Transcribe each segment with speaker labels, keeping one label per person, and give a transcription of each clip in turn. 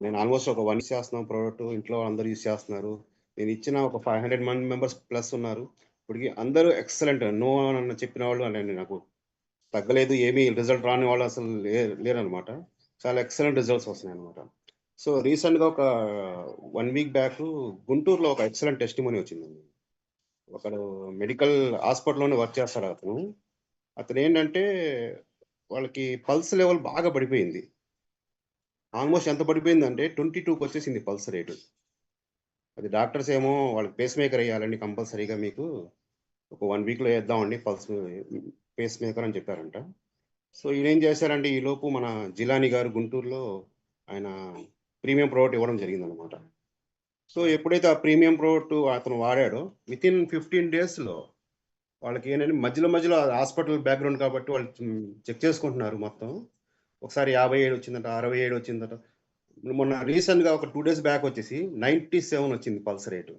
Speaker 1: నేను ఆల్మోస్ట్ ఒక 1 చేస్తున్నాం ప్రొడక్ట్. ఇంట్లో అందరూ యూజ్ చేస్తున్నారు. నేను ఇచ్చిన ఒక 500 మెంబర్స్ ప్లస్ ఉన్నారు. ఇప్పటికి అందరూ ఎక్సలెంట్. నో అని చెప్పిన వాళ్ళు అంటే నాకు తగ్గలేదు. ఏమీ రిజల్ట్ రాని వాళ్ళు అసలు లేరనమాట. చాలా ఎక్సలెంట్ రిజల్ట్స్ వస్తున్నాయనమాట. సో, రీసెంట్‌గా ఒక 1 వీక్ బ్యాకు గుంటూరులో ఒక ఎక్సలెంట్ టెస్టిమోనీ వచ్చిందండి. ఒకడు మెడికల్ హాస్పిటల్‌లోనే వర్క్ చేస్తాడు అతను. అతనేంటంటే వాళ్ళకి పల్స్ లెవెల్ బాగా పడిపోయింది. ఆల్మోస్ట్ ఎంత పడిపోయిందంటే 22కొచ్చేసింది పల్స్ రేటు. అది డాక్టర్స్ ఏమో వాళ్ళకి పేస్ మేకర్ ఎయ్యాలండి కంపల్సరీగా మీకు. ఒక 1 వీక్‌లో ఏద్దామండి పేస్ మేకర్ అని చెప్పారంట. సో, ఈయనేం చేశారంటే ఈలోపు మన జిలానీ గారు గుంటూరులో ఆయన ప్రీమియం ప్రోడక్ట్ ఇవ్వడం జరిగిందనమాట. సో, ఎప్పుడైతే ఆ ప్రీమియం ప్రోడక్ట్ అతను వాడాడో వితిన్ 15 డేస్‌లో వాళ్ళకేంటంటే మధ్యలో హాస్పిటల్ బ్యాక్‌గ్రౌండ్ కాబట్టి వాళ్ళు చెక్ చేసుకుంటున్నారు మొత్తం. ఒకసారి 57 వచ్చిందట, 67 వచ్చిందట. మొన్న రీసెంట్‌గా ఒక 2 డేస్ బ్యాక్ వచ్చేసి 97 వచ్చింది పల్స్ రేటు.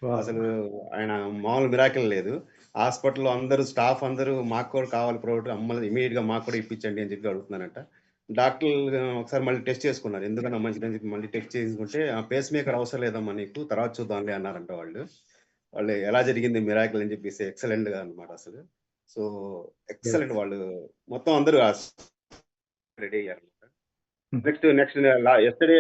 Speaker 2: వావ్!
Speaker 1: అసలు ఆయన మామూలు మిరాకిల్ లేదు. హాస్పిటల్‌లో అందరూ స్టాఫ్ అందరూ మాకు కూడా కావాలి ప్రోడక్ట్ ఇమ్మీడియేట్‌గా మాకు కూడా ఇప్పించండి అని చెప్పి అడుగుతున్నారంట. డాక్టర్లు ఒకసారి మళ్ళీ టెస్ట్ చేసుకున్నారు. ఎందుకన్నా మంచిదని చెప్పి మళ్ళీ టెస్ట్ చేసుకుంటే పేస్ మేకర్ అవసరం లేదమ్మా నీకు తర్వాత చూద్దాంలే అన్నారంట వాళ్ళు. వాళ్ళు ఎలా జరిగింది మిరాకిల్ అని చెప్పేసి ఎక్సలెంట్‌గా అన్నమాట అసలు. So,
Speaker 2: yeah!
Speaker 1: ఎక్సలెంట్ వాళ్ళు మొత్తం అందరూ రెడీ అయ్యారన్నమాట.
Speaker 2: హ్మ్.
Speaker 1: Next next yesterday